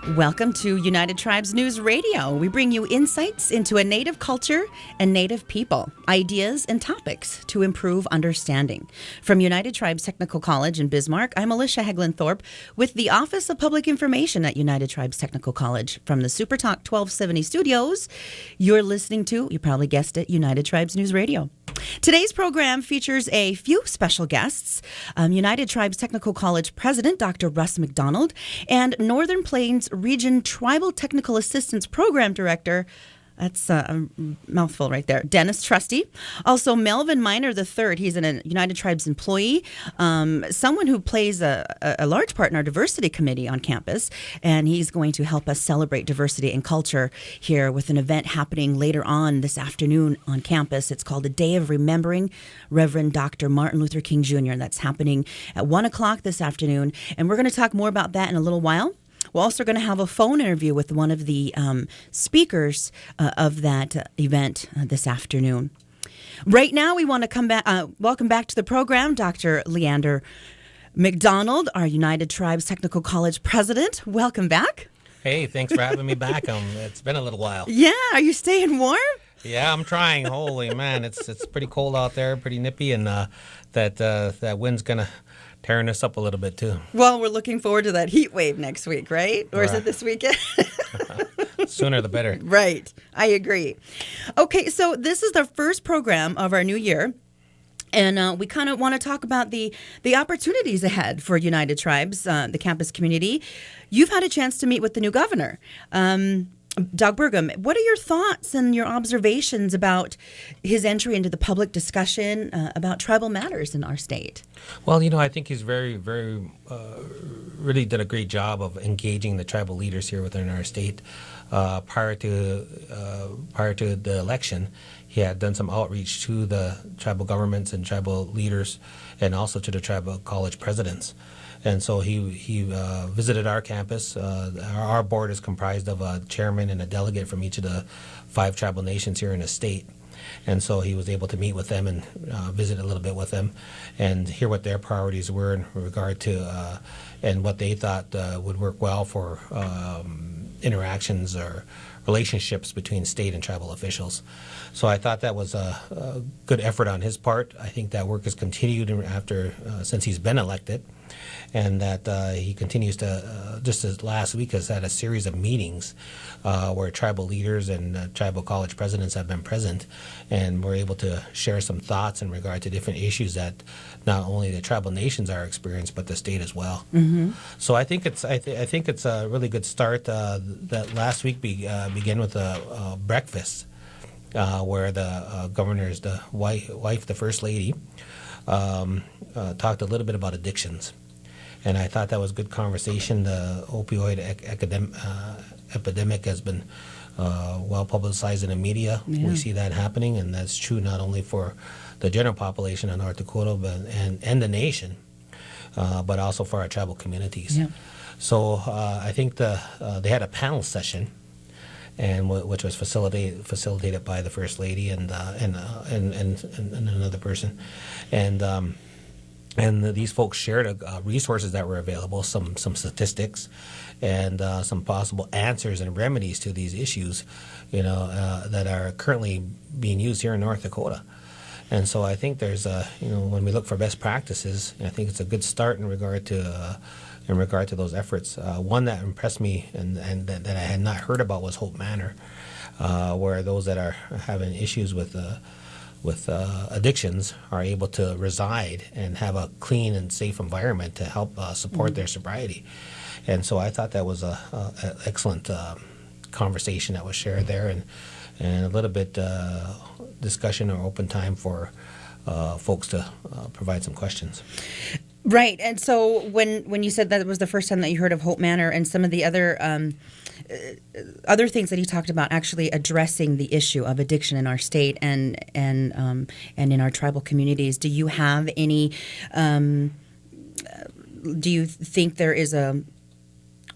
Welcome to United Tribes News Radio. We bring you insights into a Native culture and Native people, ideas and topics to improve understanding. From United Tribes Technical College in Bismarck, I'm Alicia Hegland-Thorpe with the Office of Public Information at United Tribes Technical College. From the Supertalk 1270 studios, you're listening to, you probably guessed it, United Tribes News Radio. Today's program features a few special guests, United Tribes Technical College President Dr. Russ McDonald and Northern Plains Region Tribal Technical Assistance Program Director, that's a mouthful right there, Dennis Trusty. Also, Melvin Miner III, he's a United Tribes employee, someone who plays a large part in our diversity committee on campus, and he's going to help us celebrate diversity and culture here with an event happening later on this afternoon on campus. It's called A Day of Remembering Reverend Dr. Martin Luther King Jr. That's happening at 1 o'clock this afternoon, and we're going to talk more about that in a little while. We're also going to have a phone interview with one of the speakers of that event this afternoon. Right now, we want to welcome back to the program Dr. Leander McDonald, our United Tribes Technical College president. Welcome back. Hey, thanks for having me back. It's been a little while. Yeah, are you staying warm? Yeah, I'm trying. Holy man, it's pretty cold out there, pretty nippy, and that wind's gonna tearing us up a little bit too. Well, we're looking forward to that heat wave next week, right? Or is it this weekend? Sooner the better. Right. I agree. Okay, so this is the first program of our new year. And we kind of want to talk about the opportunities ahead for United Tribes, the campus community. You've had a chance to meet with the new governor, Doug Burgum. What are your thoughts and your observations about his entry into the public discussion about tribal matters in our state? Well, I think he's very, very, really did a great job of engaging the tribal leaders here within our state. Prior to the election, he had done some outreach to the tribal governments and tribal leaders, and also to the tribal college presidents. And so he visited our campus. Our board is comprised of a chairman and a delegate from each of the 5 tribal nations here in the state. And so he was able to meet with them and visit a little bit with them and hear what their priorities were in regard to and what they thought would work well for interactions or relationships between state and tribal officials. So I thought that was a good effort on his part. I think that work has continued after since he's been elected, and that he continues to, just as last week, has had a series of meetings where tribal leaders and tribal college presidents have been present, and we're able to share some thoughts in regard to different issues that not only the tribal nations are experiencing, but the state as well. Mm-hmm. So I think it's a really good start. That last week began with a breakfast where the governor's the wife, the first lady, talked a little bit about addictions. And I thought that was good conversation. The opioid epidemic has been well publicized in the media. Yeah. We see that happening, and that's true not only for the general population of North Dakota and the nation, but also for our tribal communities. Yeah. So I think they had a panel session, and which was facilitated by the First Lady and another person, and these folks shared resources that were available, some statistics, and some possible answers and remedies to these issues, that are currently being used here in North Dakota. And so I think there's when we look for best practices, I think it's a good start in regard to those efforts. One that impressed me and that I had not heard about was Hope Manor, where those that are having issues with addictions are able to reside and have a clean and safe environment to help support their sobriety. And so I thought that was an excellent conversation that was shared there, and a little bit discussion or open time for folks to provide some questions. Right. And so when you said that it was the first time that you heard of Hope Manor and some of the other things that he talked about actually addressing the issue of addiction in our state and in our tribal communities, do you have any do you think there is a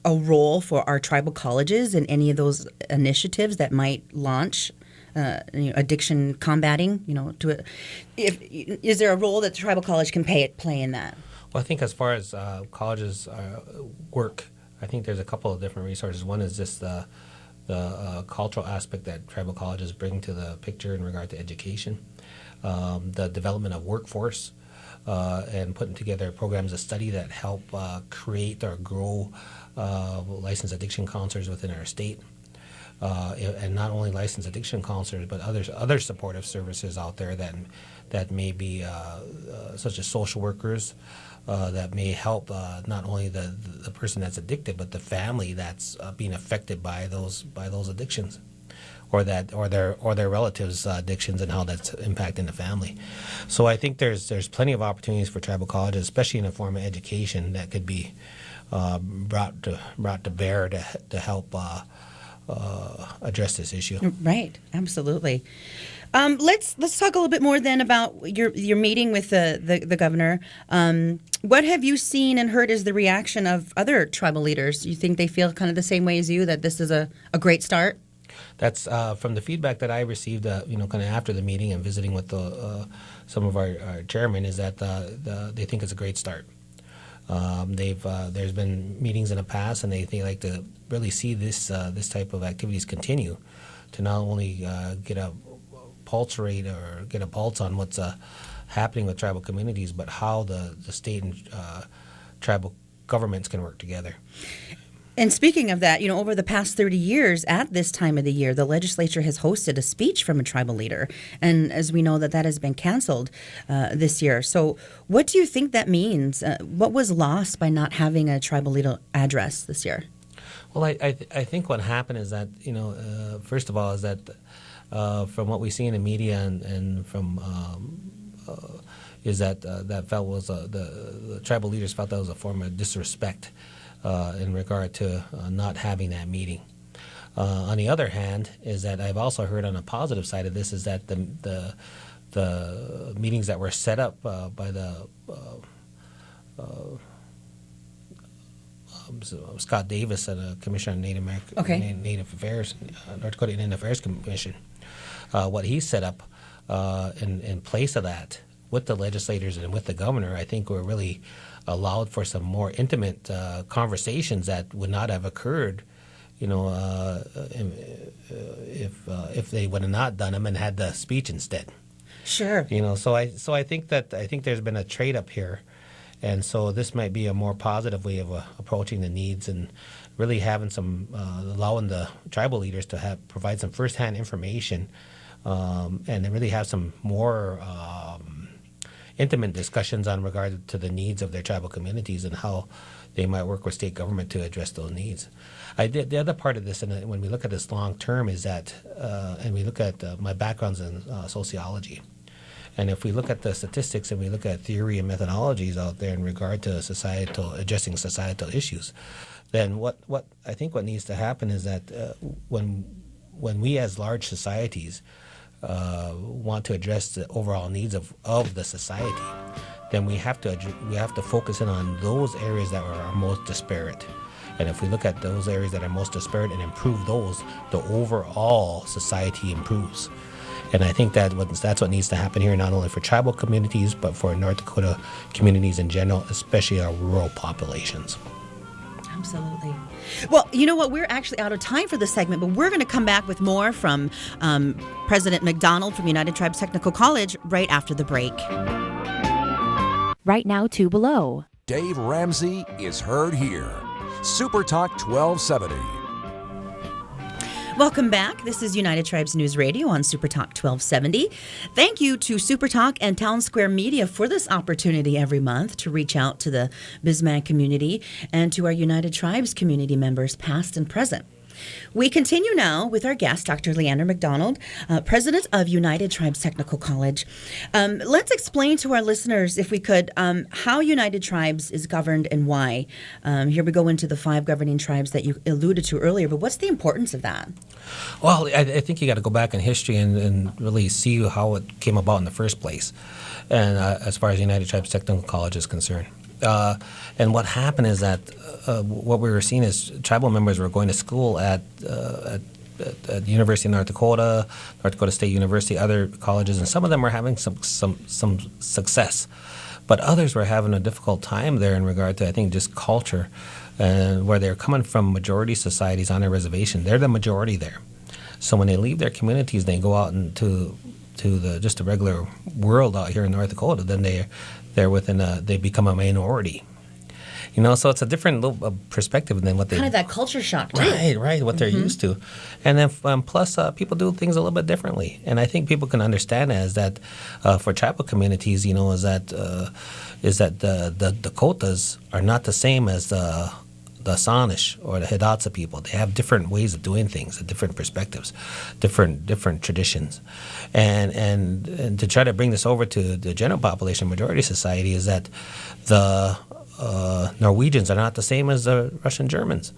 role for our tribal colleges in any of those initiatives that might launch addiction combating? Is there a role that the tribal college can play in that? Well, I think as far as colleges work, I think there's a couple of different resources. One is just the cultural aspect that tribal colleges bring to the picture in regard to education, the development of workforce, and putting together programs of study that help create or grow licensed addiction counselors within our state. And not only licensed addiction counselors, but other supportive services out there that may be such as social workers that may help not only the person that's addicted, but the family that's being affected by those addictions, or their relatives' addictions, and how that's impacting the family. So I think there's plenty of opportunities for tribal colleges, especially in the form of education, that could be brought to bear to help address this issue. Right, absolutely. Let's talk a little bit more then about your meeting with the governor. What have you seen and heard as the reaction of other tribal leaders? You think they feel kind of the same way as you, that this is a great start? That's from the feedback that I received, kind of after the meeting and visiting with some of our chairmen, is that they think it's a great start. There's been meetings in the past, and they like to really see this type of activities continue, to not only get a pulse rate or get a pulse on what's happening with tribal communities, but how the state and tribal governments can work together. And speaking of that, over the past 30 years, at this time of the year, the legislature has hosted a speech from a tribal leader. And as we know, that has been canceled this year. So what do you think that means? What was lost by not having a tribal leader address this year? Well, I think what happened is that, first of all, is that from what we see in the media and from is that the tribal leaders felt that was a form of disrespect in regard to not having that meeting. On the other hand, is that I've also heard on the positive side of this is that the meetings that were set up by the Scott Davis, the Commissioner on Native Affairs, North Dakota Indian Affairs Commission, what he set up in place of that with the legislators and with the governor, I think were really allowed for some more intimate conversations that would not have occurred, if they would have not done them and had the speech instead. Sure. So I think there's been a trade up here, and so this might be a more positive way of approaching the needs and really having some allowing the tribal leaders to provide some firsthand information, and really have some more intimate discussions on regard to the needs of their tribal communities and how they might work with state government to address those needs. The other part of this, and when we look at this long term, is that, and we look at my background's in sociology, and if we look at the statistics and we look at theory and methodologies out there in regard to addressing societal issues, then what I think what needs to happen is that when we as large societies want to address the overall needs of the society, then we have to focus in on those areas that are most disparate. And if we look at those areas that are most disparate and improve those, the overall society improves. And I think that's what needs to happen here, not only for tribal communities, but for North Dakota communities in general, especially our rural populations. Absolutely. Well, you know what? We're actually out of time for this segment, but we're going to come back with more from President McDonald from United Tribes Technical College right after the break. Right now, two below. Dave Ramsey is heard here. Super Talk 1270. Welcome back. This is United Tribes News Radio on Super Talk 1270. Thank you to Super Talk and Town Square Media for this opportunity every month to reach out to the Bismarck community and to our United Tribes community members, past and present. We continue now with our guest, Dr. Leander McDonald, president of United Tribes Technical College. Let's explain to our listeners, if we could, how United Tribes is governed and why. Here we go into the 5 governing tribes that you alluded to earlier, but what's the importance of that? Well, I think you got to go back in history and really see how it came about in the first place, and as far as United Tribes Technical College is concerned. And what happened is that what we were seeing is tribal members were going to school at University of North Dakota State University, other colleges, and some of them were having some success. but others were having a difficult time there in regard to, I think, just culture, and where they're coming from majority societies on a reservation. They're the majority there. So when they leave their communities, they go out into the regular world out here in North Dakota. Then they become a minority. So it's a different little perspective than what they kind of that culture shock too. Right, what they're used to, and then plus people do things a little bit differently. And I think people can understand that is that for tribal communities, is that the Dakotas are not the same as the Sanish or the Hidatsa people. They have different ways of doing things, different perspectives, different traditions, and to try to bring this over to the general population, majority society, is that the Norwegians are not the same as the Russian Germans,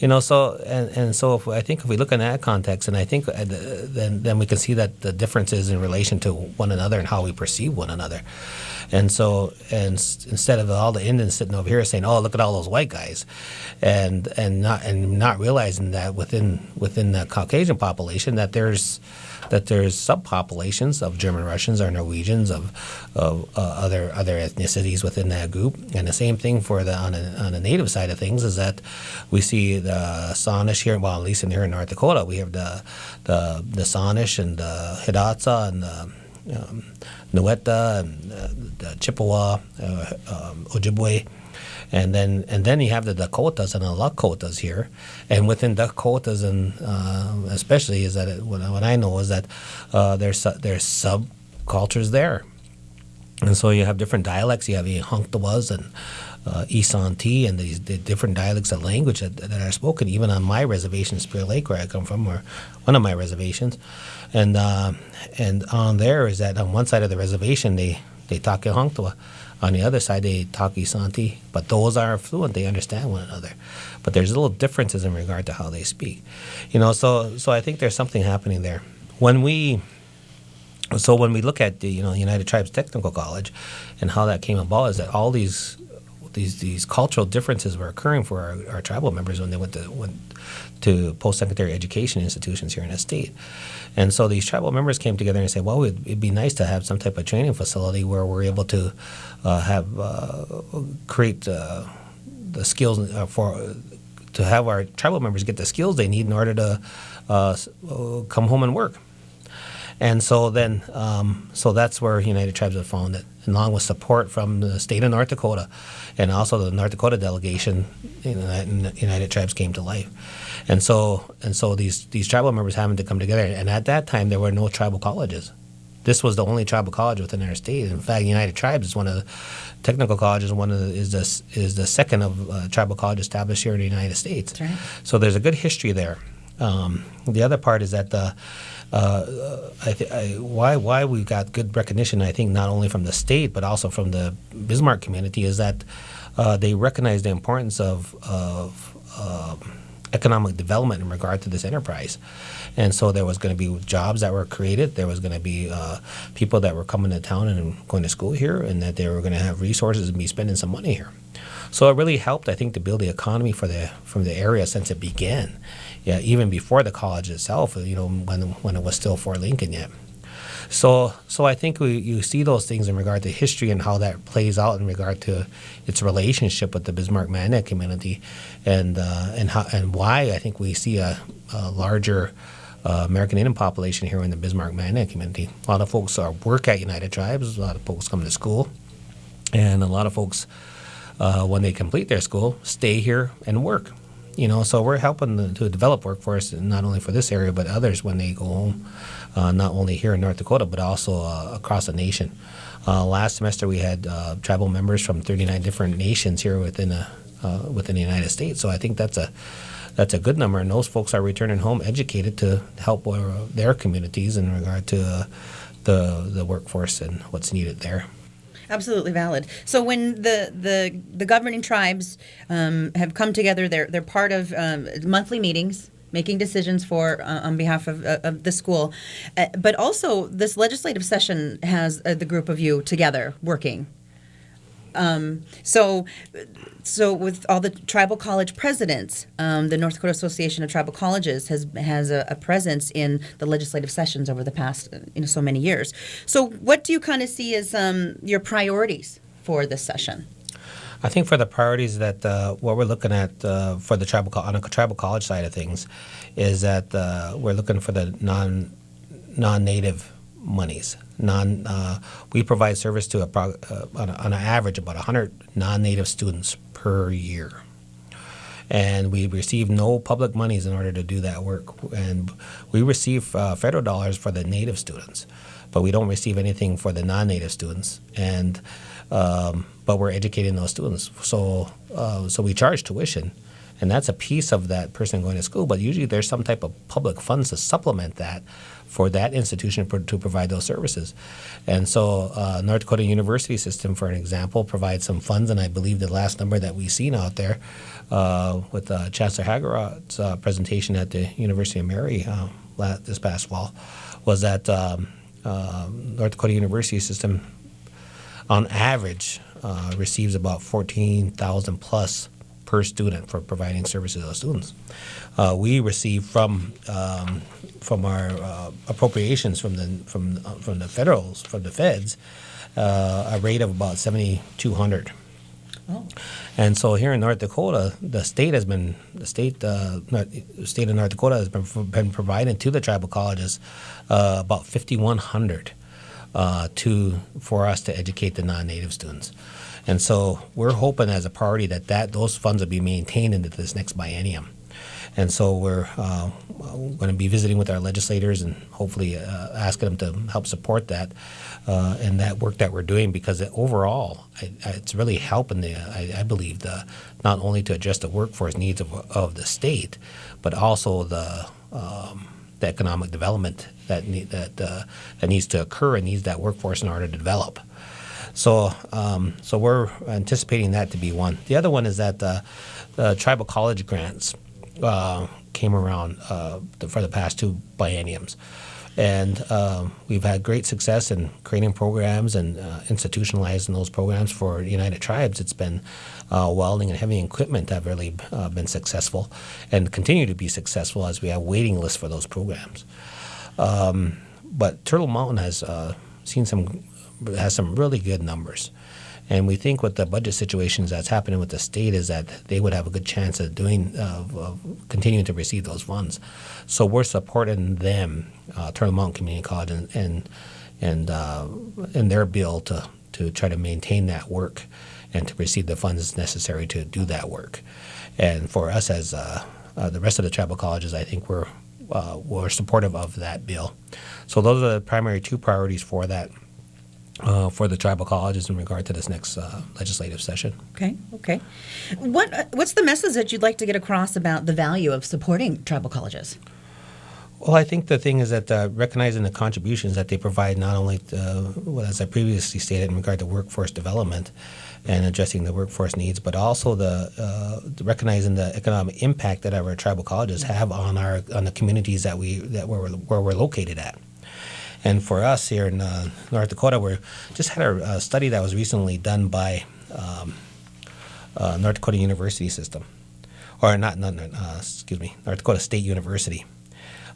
So I think if we look in that context, and I think then we can see that the differences in relation to one another and how we perceive one another, and instead of all the Indians sitting over here saying, "Oh, look at all those white guys," and not realizing that within the Caucasian population that there's subpopulations of German Russians or Norwegians, of other ethnicities within that group. And the same thing for on the native side of things is that we see the Sanish here, well, at least here in North Dakota, we have the Sanish and the Hidatsa and the Nueta and the Chippewa, Ojibwe. And then you have the Dakotas and the Lakotas here, and within Dakotas and especially is that what I know is that there's subcultures there, and so you have different dialects. You have the Hunktawas and Isanti and these the different dialects of language that are spoken even on my reservation, Spear Lake, where I come from, or one of my reservations, and on there is that on one side of the reservation they talk Hunktawa. On the other side, they talk Isanti, but those are fluent. They understand one another. But there's little differences in regard to how they speak. So I think there's something happening there. When we look at the United Tribes Technical College and how that came about, is that all these cultural differences were occurring for our tribal members when they went to post-secondary education institutions here in the state. And so these tribal members came together and said, well, it'd be nice to have some type of training facility where we're able to create the skills to have our tribal members get the skills they need in order to come home and work. And so then, so that's where United Tribes have found it, along with support from the state of North Dakota, and also the North Dakota delegation in United Tribes came to life. And so these tribal members having to come together. And at that time, there were no tribal colleges. This was the only tribal college within our state. In fact, United Tribes is one of the technical colleges. Is the second of tribal college established here in the United States. That's right. So there's a good history there. The other part is that why we got good recognition, I think, not only from the state but also from the Bismarck community, is that they recognize the importance of economic development in regard to this enterprise. And so there was going to be jobs that were created. There was going to be people that were coming to town and going to school here, and that they were going to have resources and be spending some money here. So it really helped, I think, to build the economy from the area since it began. Yeah, even before the college itself, when it was still Fort Lincoln yet. So I think you see those things in regard to history and how that plays out in regard to its relationship with the Bismarck-Mandan community, and why I think we see a larger American Indian population here in the Bismarck-Mandan community. A lot of folks work at United Tribes. A lot of folks come to school, and a lot of folks, when they complete their school, stay here and work. So we're helping to develop workforce, not only for this area but others when they go home, not only here in North Dakota but also across the nation. Last semester we had tribal members from 39 different nations here within the United States. So I think that's a good number, and those folks are returning home educated to help their communities in regard to the workforce and what's needed there. Absolutely valid. So when the governing tribes have come together, they're part of monthly meetings, making decisions on behalf of the school, but also this legislative session has the group of you together working. So with all the tribal college presidents, the North Dakota Association of Tribal Colleges has a presence in the legislative sessions over the past so many years. So what do you kind of see as your priorities for this session? I think for the priorities that what we're looking at for the on the tribal college side of things is that we're looking for the non-native monies. We provide service to on an average about 100 non-native students per year. And we receive no public monies in order to do that work. And we receive federal dollars for the native students, but we don't receive anything for the non-native students. And but we're educating those students. So we charge tuition, and that's a piece of that person going to school. But usually there's some type of public funds to supplement that for that institution to provide those services. And so North Dakota University System, for an example, provides some funds, and I believe the last number that we've seen out there with Chancellor Hagerot's presentation at the University of Mary this past fall was that North Dakota University System, on average, receives about 14,000 plus per student for providing services to those students. We receive from our appropriations from the feds a rate of about 7,200. Oh. And so here in North Dakota, the state of North Dakota has been providing to the tribal colleges about 5,100 for us to educate the non-native students. And so we're hoping as a priority that those funds will be maintained into this next biennium. And so we're going to be visiting with our legislators and hopefully asking them to help support that and that work that we're doing, because overall it's really helping I believe not only to address the workforce needs of the state, but also the economic development that needs to occur and needs that workforce in order to develop. So we're anticipating that to be one. The other one is that the tribal college grants came around for the past two bienniums. And we've had great success in creating programs and institutionalizing those programs for United Tribes. It's been welding and heavy equipment have really been successful and continue to be successful as we have waiting lists for those programs. But Turtle Mountain has some really good numbers. And we think with the budget situations that's happening with the state is that they would have a good chance of continuing to receive those funds. So we're supporting them, Turtle Mountain Community College, and their bill to try to maintain that work and to receive the funds necessary to do that work. And for us as the rest of the tribal colleges, I think we're supportive of that bill. So those are the primary two priorities for that. For the tribal colleges in regard to this next legislative session. Okay. What's the message that you'd like to get across about the value of supporting tribal colleges? Well, I think the thing is that recognizing the contributions that they provide, not only as I previously stated in regard to workforce development and addressing the workforce needs, but also the recognizing the economic impact that our tribal colleges have on the communities where we're located at. And for us here in North Dakota, we just had a study that was recently done by North Dakota University System, or North Dakota State University,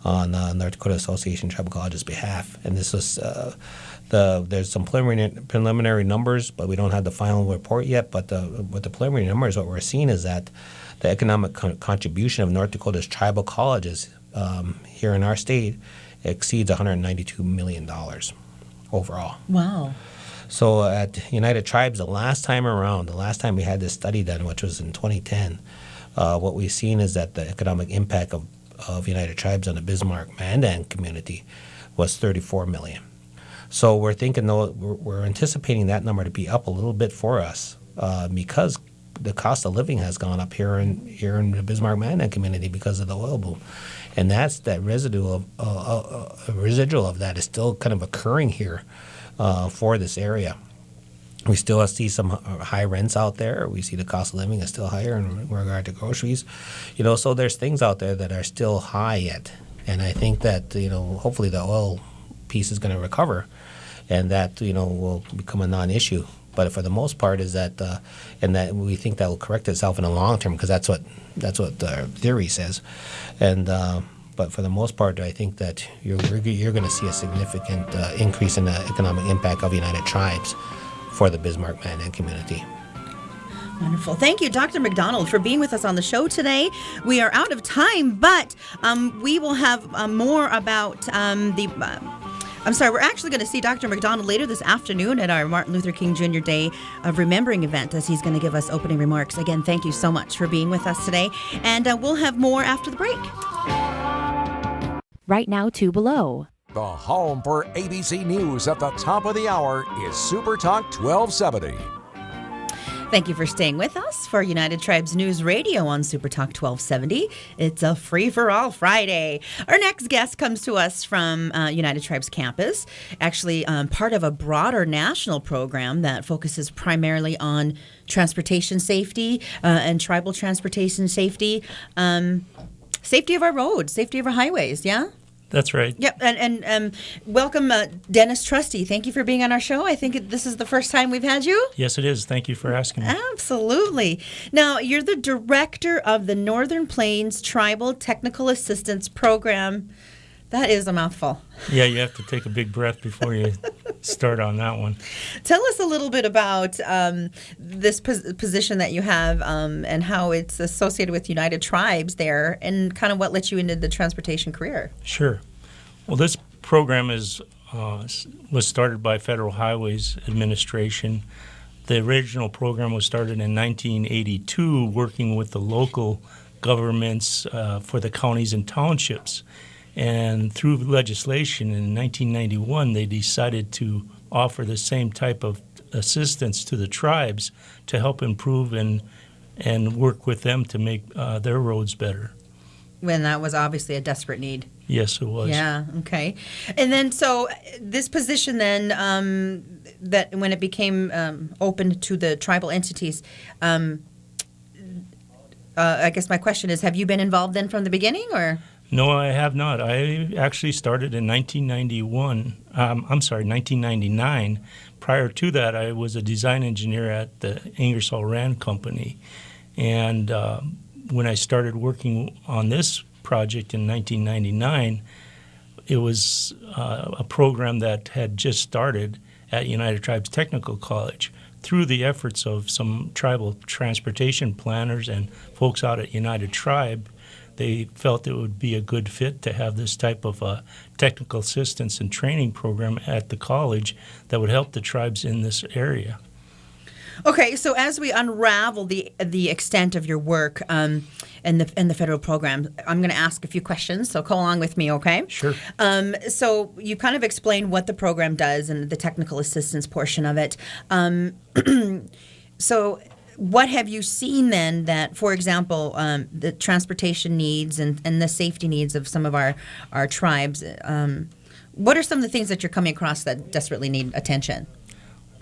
on North Dakota Association of Tribal Colleges' behalf. And this was there's some preliminary numbers, but we don't have the final report yet. But with the preliminary numbers, what we're seeing is that the economic contribution of North Dakota's tribal colleges here in our state exceeds $192 million overall. Wow. So at United Tribes, the last time we had this study done, which was in 2010, what we've seen is that the economic impact of United Tribes on the Bismarck-Mandan community was $34 million. So we're thinking, though, we're anticipating that number to be up a little bit for us because the cost of living has gone up here in the Bismarck-Mandan community because of the oil boom. And that's that residual of that is still kind of occurring here for this area. We still see some high rents out there. We see the cost of living is still higher in regard to groceries. So there's things out there that are still high yet. And I think that, hopefully the oil piece is going to recover and that, will become a non-issue. But for the most part is that, and that we think that will correct itself in the long term because that's what the theory says. And but for the most part, I think that you're going to see a significant increase in the economic impact of United Tribes for the Bismarck Mandan community. Wonderful. Thank you, Dr. McDonald, for being with us on the show today. We are out of time, but we will have more about we're actually going to see Dr. McDonald later this afternoon at our Martin Luther King Jr. Day of Remembering event, as he's going to give us opening remarks. Again, thank you so much for being with us today, and we'll have more after the break. Right now, two below. The home for ABC News at the top of the hour is Super Talk 1270. Thank you for staying with us for United Tribes News Radio on Super Talk 1270. It's a free-for-all Friday. Our next guest comes to us from United Tribes campus, actually part of a broader national program that focuses primarily on transportation safety and tribal transportation safety, safety of our roads, safety of our highways, yeah? That's right. Yep, and welcome, Dennis Trusty. Thank you for being on our show. I think this is the first time we've had you. Yes, it is. Thank you for asking me. Absolutely. Now, you're the director of the Northern Plains Tribal Technical Assistance Program. That is a mouthful. Yeah, you have to take a big breath before you start on that one. Tell us a little bit about this position that you have and how it's associated with United Tribes there, and kind of what led you into the transportation career. Sure. Well, this program was started by Federal Highways Administration. The original program was started in 1982, working with the local governments for the counties and townships. And through legislation in 1991, they decided to offer the same type of assistance to the tribes to help improve and work with them to make their roads better. When that was obviously a desperate need. Yes, it was. Yeah, okay. And then, so this position then, that when it became open to the tribal entities, I guess my question is, have you been involved then from the beginning, or? No, I have not. I actually started in 1999. Prior to that, I was a design engineer at the Ingersoll Rand Company. And when I started working on this project in 1999, it was a program that had just started at United Tribes Technical College. Through the efforts of some tribal transportation planners and folks out at United Tribe, they felt it would be a good fit to have this type of technical assistance and training program at the college that would help the tribes in this area. Okay, so as we unravel the extent of your work and the federal program, I'm going to ask a few questions, so go along with me, okay? Sure. So you kind of explained what the program does and the technical assistance portion of it. So what have you seen then that, for example, the transportation needs and the safety needs of some of our tribes, what are some of the things that you're coming across that desperately need attention?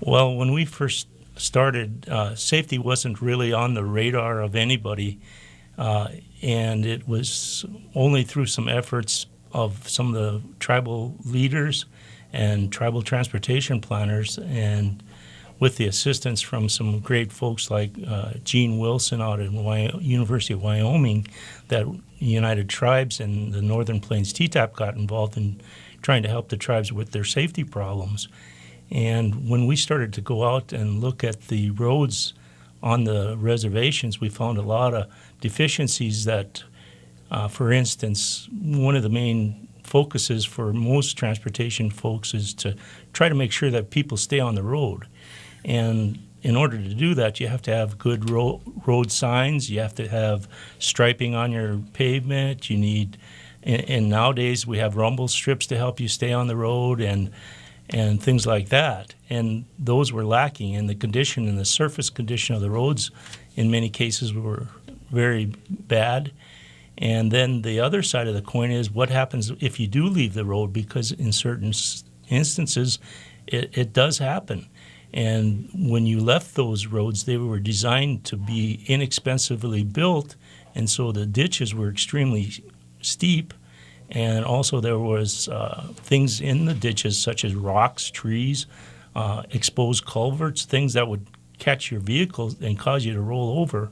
Well, when we first started, safety wasn't really on the radar of anybody, and it was only through some efforts of some of the tribal leaders and tribal transportation planners, and with the assistance from some great folks like Gene Wilson out at University of Wyoming, that United Tribes and the Northern Plains TTAP got involved in trying to help the tribes with their safety problems. And when we started to go out and look at the roads on the reservations, we found a lot of deficiencies that, for instance, one of the main focuses for most transportation folks is to try to make sure that people stay on the road. And in order to do that, you have to have good road signs. You have to have striping on your pavement. You need, and nowadays we have rumble strips to help you stay on the road and things like that. And those were lacking. And the condition and the surface condition of the roads in many cases were very bad. And then the other side of the coin is what happens if you do leave the road, because in certain instances it does happen. And when you left those roads, they were designed to be inexpensively built, and so the ditches were extremely steep. And also there was things in the ditches such as rocks, trees, exposed culverts, things that would catch your vehicle and cause you to roll over.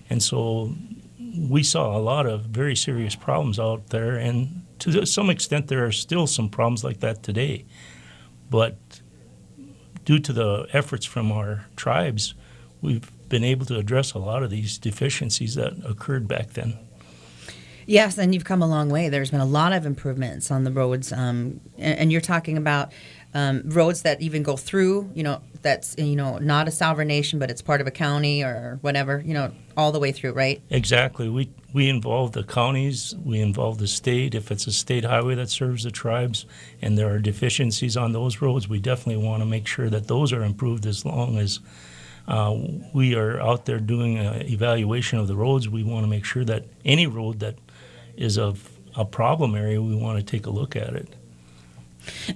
And so we saw a lot of very serious problems out there, and to some extent there are still some problems like that today. But due to the efforts from our tribes, we've been able to address a lot of these deficiencies that occurred back then. Yes, and you've come a long way. There's been a lot of improvements on the roads, and you're talking about roads that even go through, that's, not a sovereign nation, but it's part of a county or whatever, all the way through, right? Exactly. We involve the counties, we involve the state. If it's a state highway that serves the tribes and there are deficiencies on those roads, we definitely want to make sure that those are improved. As long as we are out there doing an evaluation of the roads, we want to make sure that any road that is of a problem area, we want to take a look at it.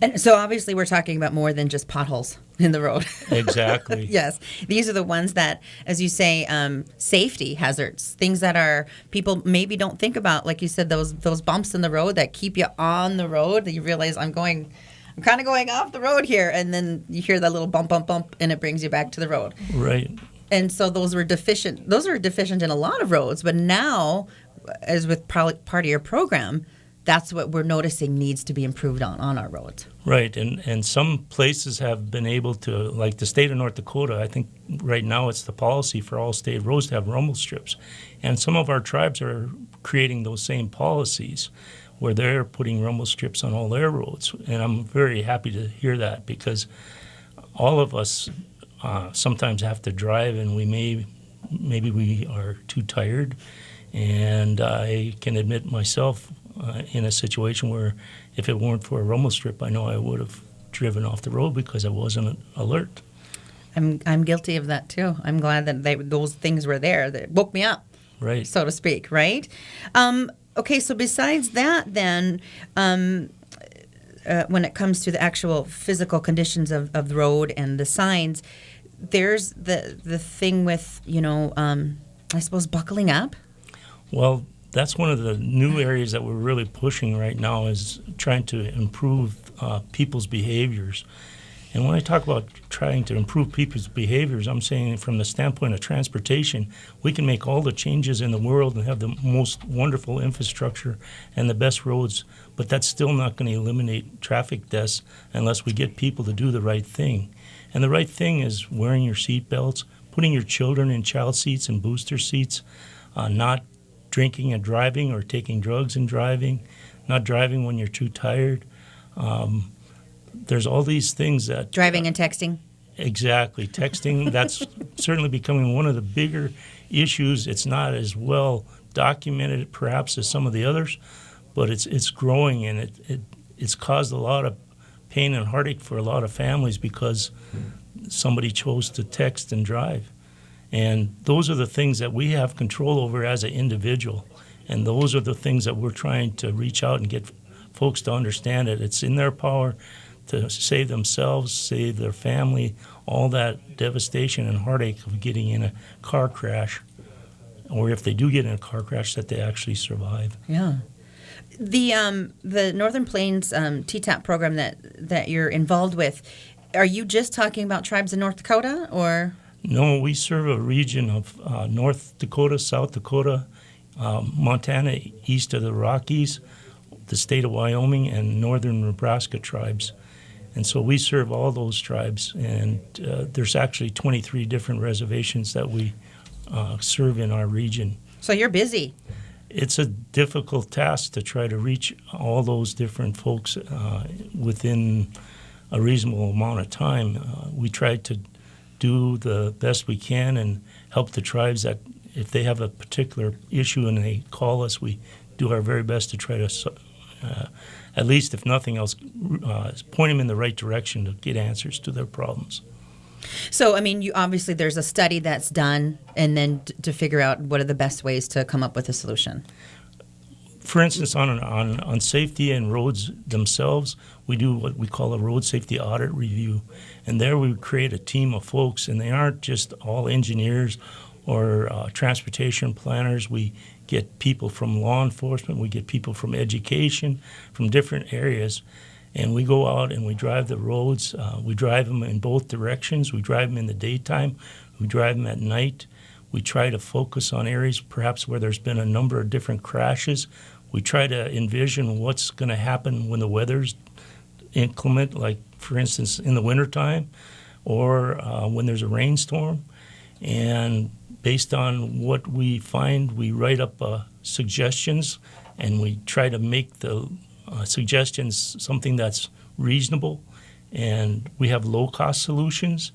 And so obviously we're talking about more than just potholes in the road. Exactly. Yes. These are the ones that, as you say, safety hazards, things that are people maybe don't think about. Like you said, those bumps in the road that keep you on the road, that you realize I'm kind of going off the road here. And then you hear that little bump, and it brings you back to the road. Right. And so those were deficient. Those are deficient in a lot of roads. But now, as with part of your program, that's what we're noticing needs to be improved on our roads. Right, and some places have been able to, like the state of North Dakota, I think right now it's the policy for all state roads to have rumble strips. And some of our tribes are creating those same policies where they're putting rumble strips on all their roads. And I'm very happy to hear that, because all of us sometimes have to drive, and maybe we are too tired. And I can admit myself in a situation where if it weren't for a rumble strip, I know I would have driven off the road because I wasn't alert. I'm guilty of that too. I'm glad that those things were there that woke me up, right, so to speak, right? Okay, so besides that then, when it comes to the actual physical conditions of the road and the signs, there's the thing with, I suppose buckling up. Well, that's one of the new areas that we're really pushing right now, is trying to improve people's behaviors. And when I talk about trying to improve people's behaviors, I'm saying from the standpoint of transportation, we can make all the changes in the world and have the most wonderful infrastructure and the best roads, but that's still not going to eliminate traffic deaths unless we get people to do the right thing. And the right thing is wearing your seat belts, putting your children in child seats and booster seats, not drinking and driving or taking drugs and driving, not driving when you're too tired. There's all these things that... Driving and texting. Exactly. Texting, that's certainly becoming one of the bigger issues. It's not as well documented perhaps as some of the others, but it's growing, and it's caused a lot of pain and heartache for a lot of families because somebody chose to text and drive. And those are the things that we have control over as an individual. And those are the things that we're trying to reach out and get folks to understand it. It's in their power to save themselves, save their family, all that devastation and heartache of getting in a car crash. Or if they do get in a car crash, that they actually survive. Yeah. The Northern Plains TTAP program that you're involved with, are you just talking about tribes in North Dakota, or...? No, we serve a region of North Dakota, South Dakota, Montana, east of the Rockies, the state of Wyoming, and northern Nebraska tribes. And so we serve all those tribes, and there's actually 23 different reservations that we serve in our region. So you're busy. It's a difficult task to try to reach all those different folks within a reasonable amount of time. We try to do the best we can and help the tribes that if they have a particular issue and they call us, we do our very best to try to, at least if nothing else, point them in the right direction to get answers to their problems. So, I mean, obviously there's a study that's done, and then to figure out what are the best ways to come up with a solution. For instance, on safety and roads themselves, we do what we call a road safety audit review. And there we create a team of folks, and they aren't just all engineers or transportation planners. We get people from law enforcement, we get people from education, from different areas. And we go out and we drive the roads. We drive them in both directions. We drive them in the daytime. We drive them at night. We try to focus on areas perhaps where there's been a number of different crashes. We try to envision what's going to happen when the weather's inclement, like, for instance, in the wintertime. or when there's a rainstorm. And based on what we find, we write up suggestions, and we try to make the suggestions something that's reasonable. And we have low-cost solutions,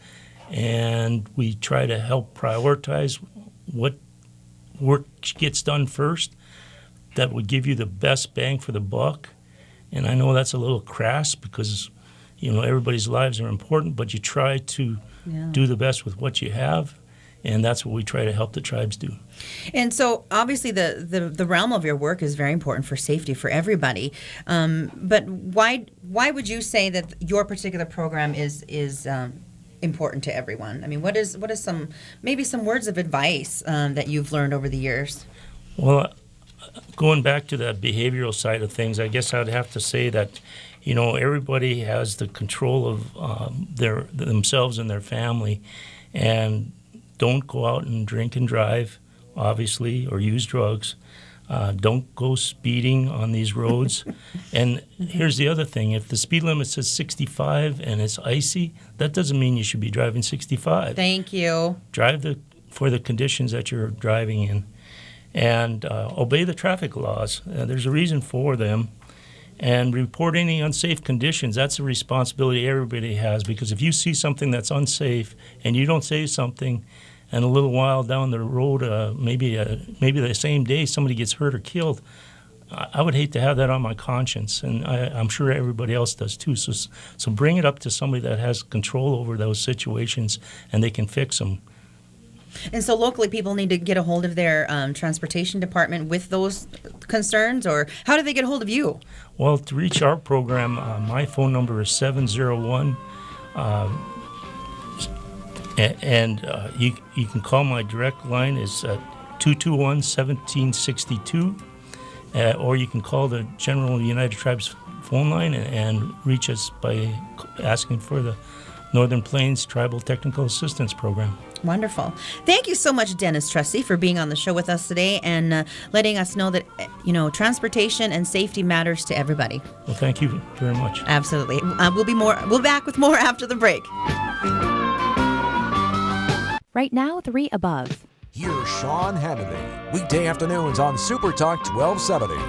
and we try to help prioritize what work gets done first that would give you the best bang for the buck. And I know that's a little crass because, everybody's lives are important, but you try to do the best with what you have, and that's what we try to help the tribes do. And so, obviously, the realm of your work is very important for safety for everybody. But why would you say that your particular program is important to everyone? I mean, what is some words of advice that you've learned over the years? Well, going back to that behavioral side of things, I guess I'd have to say that, everybody has the control of themselves and their family, and don't go out and drink and drive, obviously, or use drugs. Don't go speeding on these roads. And here's the other thing. If the speed limit says 65 and it's icy, that doesn't mean you should be driving 65. Thank you. Drive for the conditions that you're driving in. And obey the traffic laws. There's a reason for them. And report any unsafe conditions. That's a responsibility everybody has, because if you see something that's unsafe and you don't say something, and a little while down the road, maybe the same day, somebody gets hurt or killed, I would hate to have that on my conscience, and I'm sure everybody else does too. So bring it up to somebody that has control over those situations, and they can fix them. And so locally, people need to get a hold of their transportation department with those concerns, or how do they get a hold of you? Well, to reach our program, my phone number is 701. You can call my direct line is 221-1762, or you can call the General United Tribes phone line and reach us by asking for the Northern Plains Tribal Technical Assistance Program. Wonderful. Thank you so much, Dennis Trusty, for being on the show with us today and letting us know that, transportation and safety matters to everybody. Well, thank you very much. Absolutely. We'll be back with more after the break. Right now, 3 above. Here's Sean Hannity, weekday afternoons on Super Talk 1270.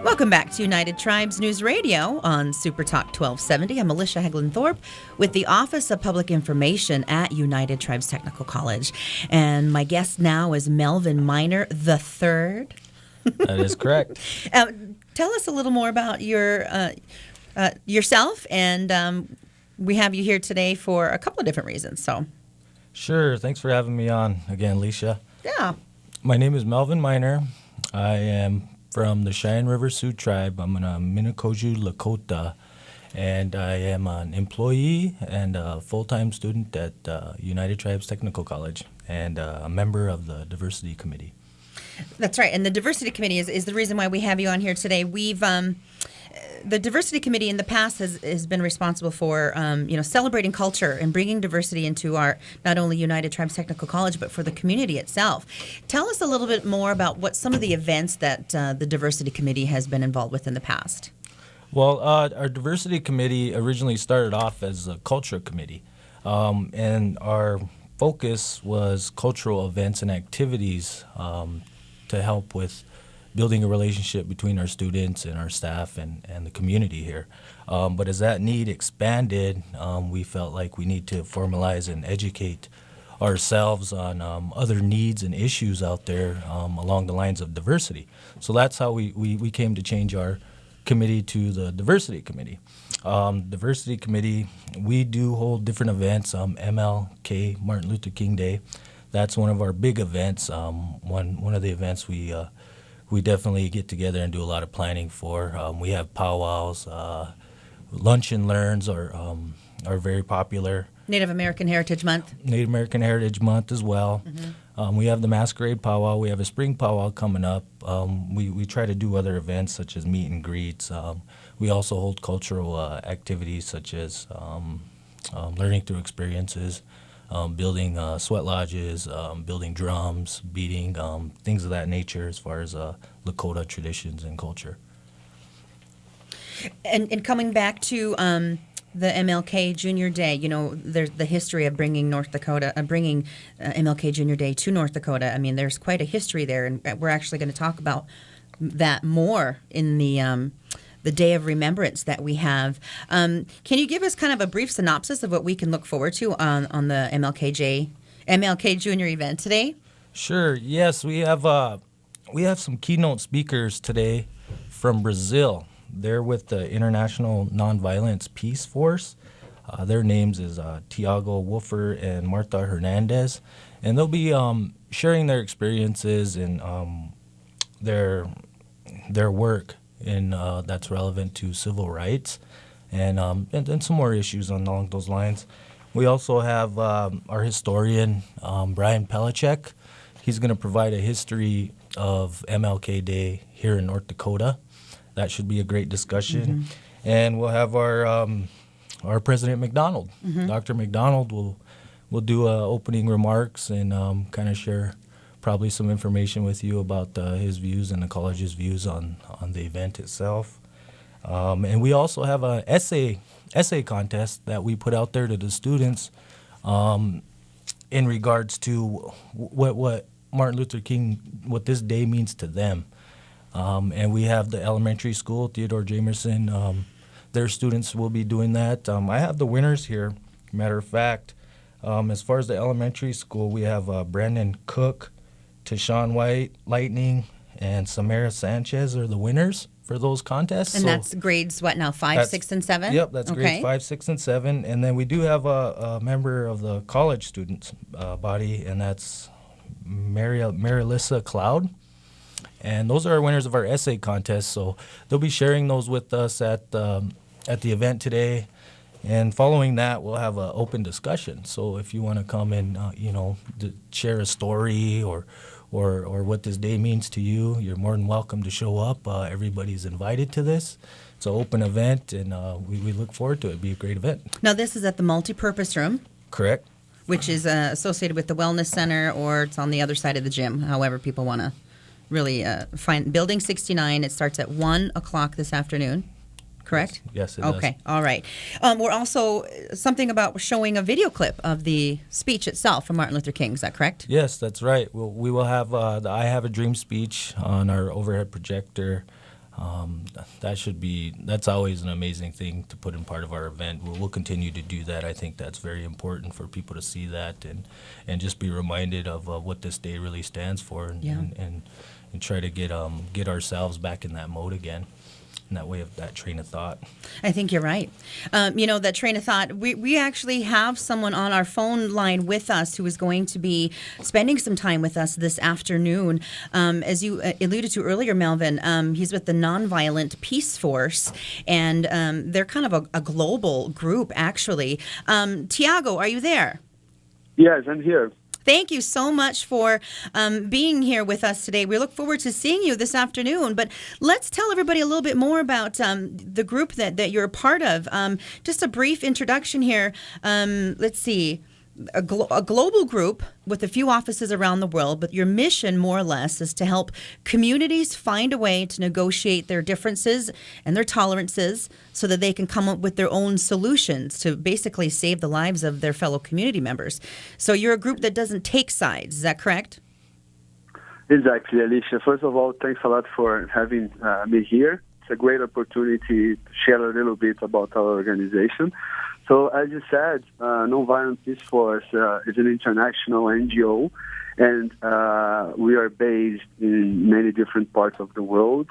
Welcome back to United Tribes News Radio on Super Talk 1270. I'm Alicia Hegland-Thorpe with the Office of Public Information at United Tribes Technical College. And my guest now is Melvin Miner III. That is correct. Tell us a little more about yourself, and we have you here today for a couple of different reasons. So, sure. Thanks for having me on again, Alicia. Yeah. My name is Melvin Miner. I am from the Cheyenne River Sioux Tribe. I'm in a Minicoju Lakota, and I am an employee and a full-time student at United Tribes Technical College, and a member of the Diversity Committee. That's right, and the Diversity Committee is the reason why we have you on here today. We've the Diversity Committee in the past has been responsible for celebrating culture and bringing diversity into our not only United Tribes Technical College but for the community itself. Tell us a little bit more about what some of the events that the Diversity Committee has been involved with in the past. Well, our Diversity Committee originally started off as a culture committee, and our focus was cultural events and activities to help with building a relationship between our students and our staff and the community here. But as that need expanded, we felt like we need to formalize and educate ourselves on other needs and issues out there along the lines of diversity. So that's how we came to change our committee to the Diversity Committee. Diversity Committee, we do hold different events, MLK, Martin Luther King Day. That's one of our big events. One of the events we definitely get together and do a lot of planning for. We have powwows. Lunch and learns are very popular. Native American Heritage Month. Native American Heritage Month as well. Mm-hmm. We have the Masquerade Powwow. We have a Spring Powwow coming up. We try to do other events such as meet and greets. We also hold cultural activities such as learning through experiences, building sweat lodges, building drums, beating, things of that nature as far as Lakota traditions and culture. And coming back to the MLK Junior Day. You know, there's the history of bringing MLK Junior Day to North Dakota. I mean, there's quite a history there, and we're actually going to talk about that more in the Day of Remembrance that we have. Can you give us kind of a brief synopsis of what we can look forward to on the MLK Junior event today? Sure. Yes, we have some keynote speakers today from Brazil. They're with the International Nonviolence Peace Force. Their names is Tiago Wolfer and Marta Hernandez, and they'll be sharing their experiences and their work in that's relevant to civil rights, and some more issues along those lines. We also have our historian Brian Pelacek. He's going to provide a history of MLK Day here in North Dakota. That should be a great discussion. And we'll have our President McDonald. Dr. McDonald will do opening remarks and kind of share probably some information with you about his views and the college's views on the event itself. And we also have an essay contest that we put out there to the students in regards to what Martin Luther King, what this day means to them. And we have the elementary school, Theodore Jamerson. Their students will be doing that. I have the winners here. Matter of fact, as far as the elementary school, we have Brandon Cook, Tashawn White, Lightning, and Samara Sanchez are the winners for those contests. And that's grades, what now, 5, 6, and 7? Yep, that's grades 5, 6, and 7. And then we do have a member of the college students body, and that's Marilissa Cloud. And those are our winners of our essay contest. So they'll be sharing those with us at the event today. And following that, we'll have an open discussion. So if you want to come and share a story or what this day means to you, you're more than welcome to show up. Everybody's invited to this. It's an open event, and we look forward to it. It'll be a great event. Now, this is at the multipurpose room. Correct. Which is associated with the Wellness Center, or it's on the other side of the gym, however people want to really find. Building 69, it starts at 1 o'clock this afternoon. Correct? Yes, it does. Okay, all right. We're also something about showing a video clip of the speech itself from Martin Luther King. Is that correct? Yes, that's right. We will have the I Have a Dream speech on our overhead projector. That's always an amazing thing to put in part of our event. We'll continue to do that. I think that's very important for people to see that and just be reminded of what this day really stands for and try to get ourselves back in that mode again. In that way of that train of thought. I think you're right. That train of thought, we actually have someone on our phone line with us who is going to be spending some time with us this afternoon. As you alluded to earlier, Melvin, he's with the Nonviolent Peace Force, and they're kind of a global group, actually. Tiago, are you there? Yes, I'm here. Thank you so much for being here with us today. We look forward to seeing you this afternoon. But let's tell everybody a little bit more about the group that you're a part of. Just a brief introduction here. Let's see. A global group with a few offices around the world, but your mission, more or less, is to help communities find a way to negotiate their differences and their tolerances so that they can come up with their own solutions to basically save the lives of their fellow community members. So you're a group that doesn't take sides. Is that correct? Exactly, Alicia. First of all, thanks a lot for having me here. It's a great opportunity to share a little bit about our organization. So, as you said, Nonviolent Peace Force is an international NGO, and we are based in many different parts of the world.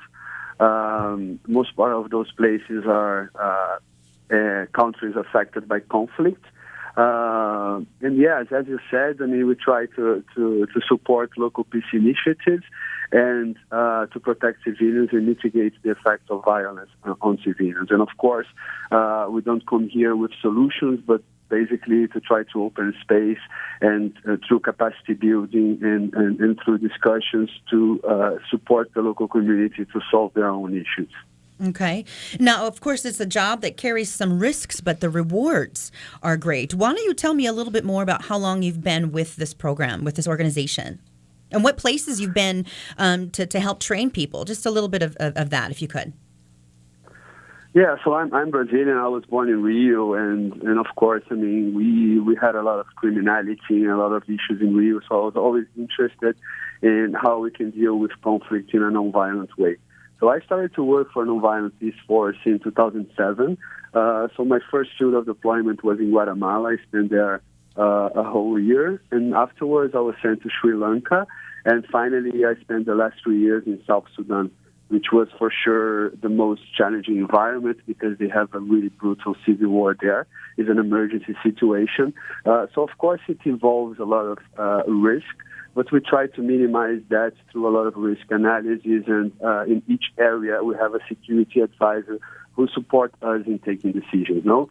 Most part of those places are countries affected by conflict. And yes, as you said, we try to support local peace initiatives and to protect civilians and mitigate the effects of violence on civilians. And of course, we don't come here with solutions, but basically to try to open space and through capacity building and through discussions to support the local community to solve their own issues. Okay. Now, of course, it's a job that carries some risks, but the rewards are great. Why don't you tell me a little bit more about how long you've been with this program, with this organization, and what places you've been to help train people? Just a little bit of that, if you could. Yeah, so I'm Brazilian. I was born in Rio, and of course, I mean, we had a lot of criminality and a lot of issues in Rio, so I was always interested in how we can deal with conflict in a nonviolent way. So I started to work for Nonviolent Peace Force in 2007. So my first field of deployment was in Guatemala. I spent there a whole year, and afterwards I was sent to Sri Lanka, and finally I spent the last 3 years in South Sudan, which was for sure the most challenging environment because they have a really brutal civil war there. It's an emergency situation. So of course it involves a lot of risk, but we try to minimize that through a lot of risk analysis, and in each area we have a security advisor who support us in taking decisions. No,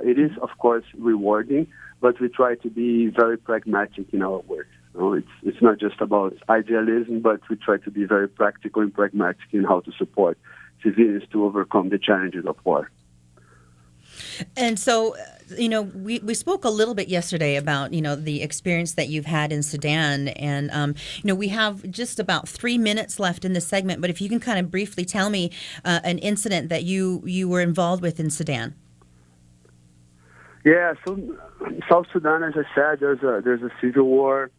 it is of course rewarding, but we try to be very pragmatic in our work. No, it's not just about idealism, but we try to be very practical and pragmatic in how to support civilians to overcome the challenges of war. And so, we spoke a little bit yesterday about, the experience that you've had in Sudan. And, we have just about 3 minutes left in this segment. But if you can kind of briefly tell me an incident that you were involved with in Sudan. Yeah, so South Sudan, as I said, there's a civil war.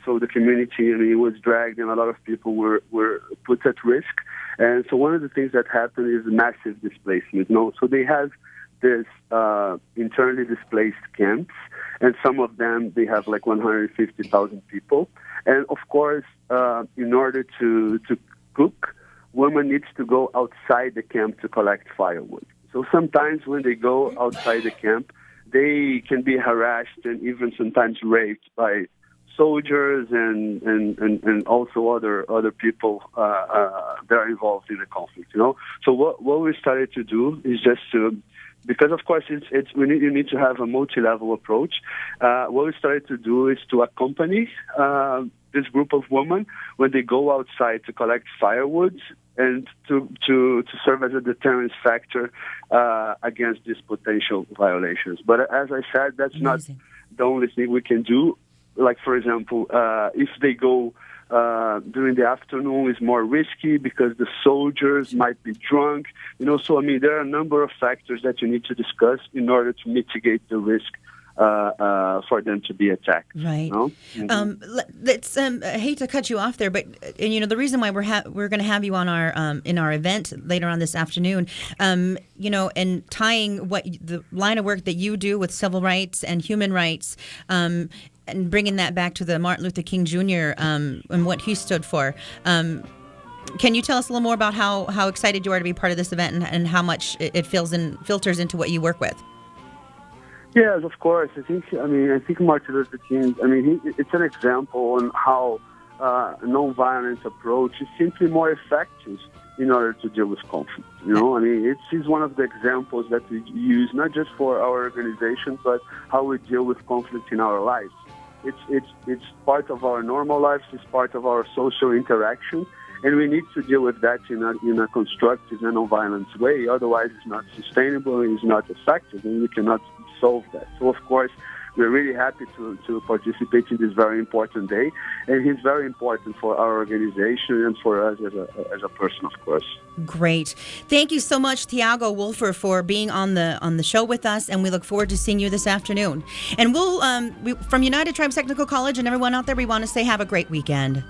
So the community, was dragged, and a lot of people were put at risk. And so one of the things that happened is massive displacement. So they have this internally displaced camps, and some of them, they have like 150,000 people. And of course, in order to cook, women needs to go outside the camp to collect firewood. So sometimes when they go outside the camp, they can be harassed and even sometimes raped by soldiers and also other people that are involved in the conflict. So what we started to do is just to, because of course you need to have a multi-level approach. What we started to do is to accompany this group of women when they go outside to collect firewood, and to serve as a deterrence factor against these potential violations. But as I said, that's not the only thing we can do. Like, for example, if they go during the afternoon, it's more risky because the soldiers might be drunk. So, there are a number of factors that you need to discuss in order to mitigate the risk for them to be attacked. Right. Mm-hmm. Let's. I hate to cut you off there, but the reason why we're going to have you on our in our event later on this afternoon, and tying what the line of work that you do with civil rights and human rights. And bringing that back to the Martin Luther King Jr. And what he stood for. Can you tell us a little more about how excited you are to be part of this event and how much it filters into what you work with? Yes, of course. I think Martin Luther King, it's an example on how nonviolence approach is simply more effective in order to deal with conflict. It's one of the examples that we use not just for our organization, but how we deal with conflict in our lives. It's part of our normal lives. It's part of our social interaction, and we need to deal with that in a constructive and nonviolent way. Otherwise, it's not sustainable and it's not effective, and we cannot solve that. So, of course, we're really happy to participate in this very important day, and he's very important for our organization and for us as a person, of course. Great. Thank you so much, Thiago Wolfer, for being on the show with us, and we look forward to seeing you this afternoon. And we'll from United Tribes Technical College and everyone out there, we want to say have a great weekend.